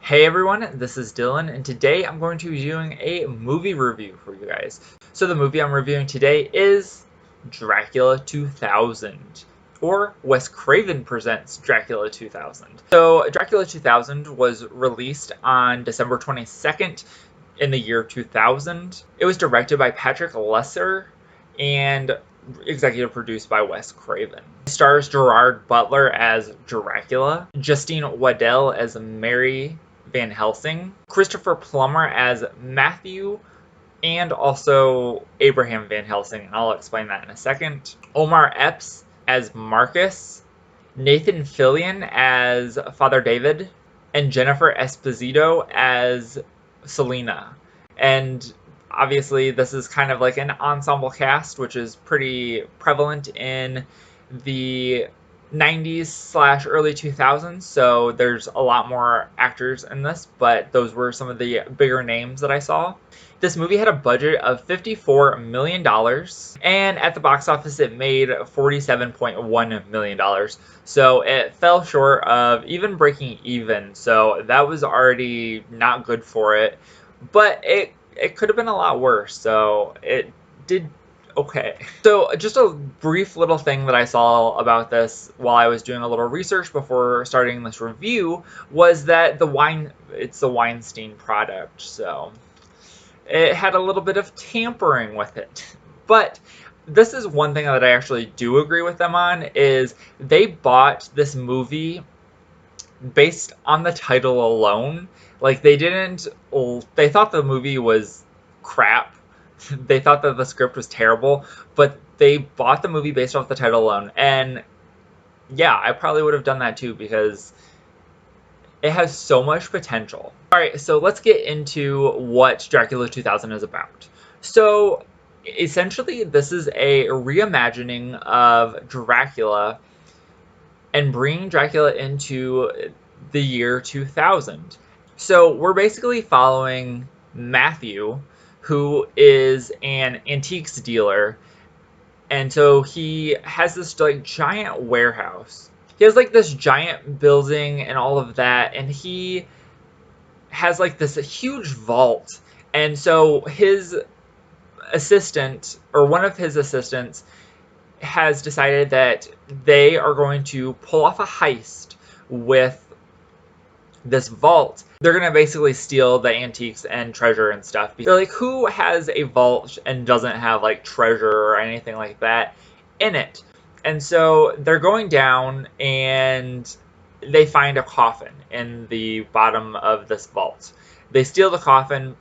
Hey everyone, this is Dylan, and today I'm going to be doing a movie review for you guys. So the movie I'm reviewing today is Dracula 2000, or Wes Craven Presents Dracula 2000. So Dracula 2000 was released on December 22nd in the year 2000. It was directed by Patrick Lesser and executive produced by Wes Craven. It stars Gerard Butler as Dracula, Justine Waddell as Mary Van Helsing, Christopher Plummer as Matthew, and also Abraham Van Helsing, and I'll explain that in a second. Omar Epps as Marcus, Nathan Fillion as Father David, and Jennifer Esposito as Selena. And obviously this is kind of like an ensemble cast, which is pretty prevalent in the 90s / early 2000s, so there's a lot more actors in this, but those were some of the bigger names that I saw. This movie had a budget of $54 million, and at the box office it made $47.1 million. So it fell short of even breaking even, so that was already not good for it. But it could have been a lot worse, so it did okay. So just a brief little thing that I saw about this while I was doing a little research before starting this review was that it's the Weinstein product, so it had a little bit of tampering with it. But this is one thing that I actually do agree with them on, is they bought this movie based on the title alone. Like, they thought the movie was crap. They thought that the script was terrible, but they bought the movie based off the title alone. And yeah, I probably would have done that too, because it has so much potential. Alright, so let's get into what Dracula 2000 is about. So, essentially, this is a reimagining of Dracula and bringing Dracula into the year 2000. So, we're basically following Matthew, who is an antiques dealer, and so he has this like giant warehouse. He has like this giant building and all of that, and he has like this huge vault. And so his assistant, or one of his assistants, has decided that they are going to pull off a heist with this vault. They're gonna basically steal the antiques and treasure and stuff. They're like, who has a vault and doesn't have like treasure or anything like that in it? And so they're going down and they find a coffin in the bottom of this vault. They steal the coffin,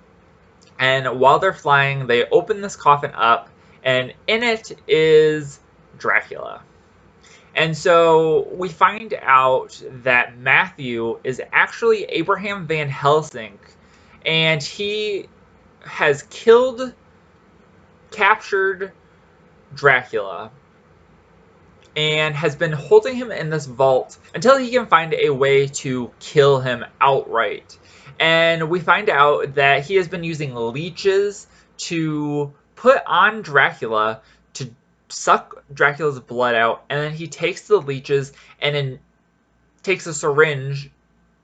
and while they're flying, they open this coffin up, and in it is Dracula. And so we find out that Matthew is actually Abraham Van Helsing, and he has captured Dracula, and has been holding him in this vault until he can find a way to kill him outright. And we find out that he has been using leeches to put on Dracula to suck Dracula's blood out, and then he takes the leeches and then takes a syringe,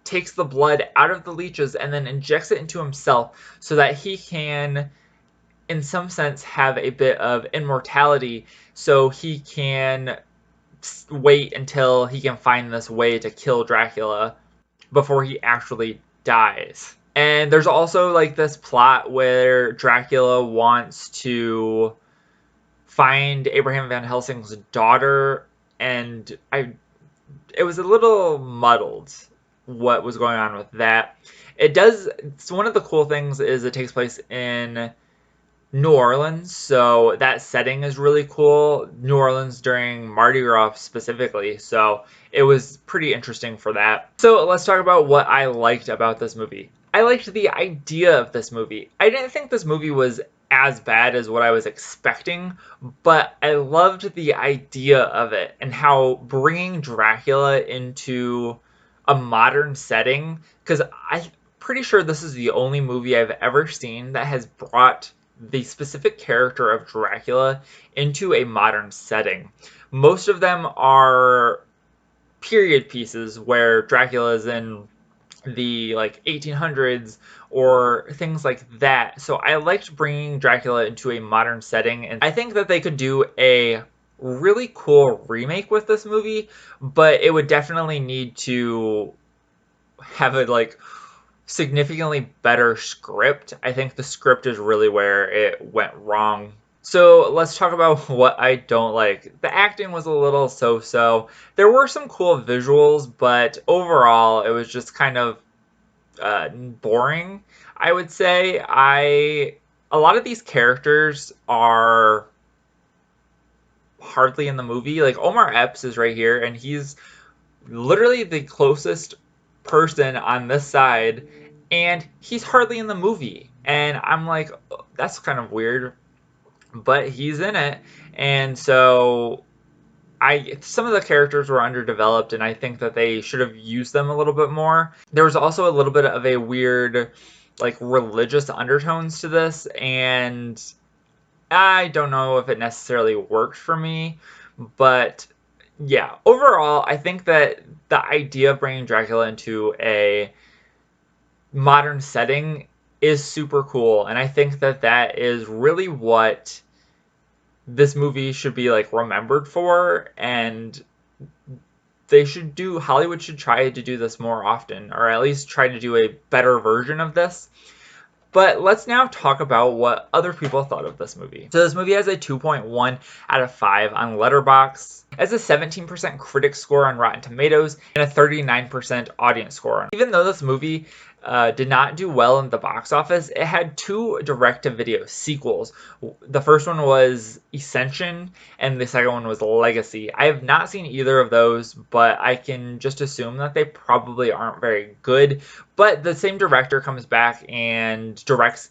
takes the blood out of the leeches, and then injects it into himself so that he can, in some sense, have a bit of immortality, so he can wait until he can find this way to kill Dracula before he actually dies. And there's also like this plot where Dracula wants to find Abraham Van Helsing's daughter, and it was a little muddled what was going on with that. So one of the cool things is it takes place in New Orleans, so that setting is really cool. New Orleans during Mardi Gras specifically, so it was pretty interesting for that. So let's talk about what I liked about this movie. I liked the idea of this movie. I didn't think this movie was as bad as what I was expecting, but I loved the idea of it and how bringing Dracula into a modern setting, because I'm pretty sure this is the only movie I've ever seen that has brought the specific character of Dracula into a modern setting. Most of them are period pieces where Dracula is in the like 1800s or things like that. So I liked bringing Dracula into a modern setting, and I think that they could do a really cool remake with this movie, but it would definitely need to have a like significantly better script. I think the script is really where it went wrong. So let's talk about what I don't like. The acting was a little so-so. There were some cool visuals, but overall it was just kind of boring, I would say. A lot of these characters are hardly in the movie. Like Omar Epps is right here, and he's literally the closest person on this side, and he's hardly in the movie. And I'm like, oh, that's kind of weird, but he's in it, and so some of the characters were underdeveloped, and I think that they should have used them a little bit more. There was also a little bit of a weird, like, religious undertones to this, and I don't know if it necessarily worked for me, but yeah, overall, I think that the idea of bringing Dracula into a modern setting is super cool, and I think that that is really what this movie should be like remembered for, and Hollywood should try to do this more often, or at least try to do a better version of this. But let's now talk about what other people thought of this movie. So this movie has a 2.1 out of 5 on Letterboxd, has a 17% critic score on Rotten Tomatoes, and a 39% audience score. Even though this movie did not do well in the box office, it had 2 direct-to-video sequels. The first one was Ascension, and the second one was Legacy. I have not seen either of those, but I can just assume that they probably aren't very good. But the same director comes back and directs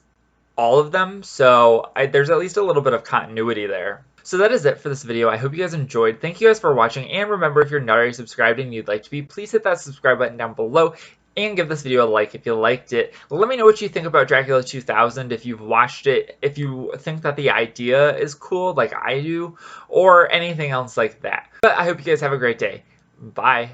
all of them, so there's at least a little bit of continuity there. So that is it for this video. I hope you guys enjoyed. Thank you guys for watching, and remember, if you're not already subscribed and you'd like to be, please hit that subscribe button down below and give this video a like if you liked it. Let me know what you think about Dracula 2000, if you've watched it, if you think that the idea is cool like I do, or anything else like that. But I hope you guys have a great day. Bye.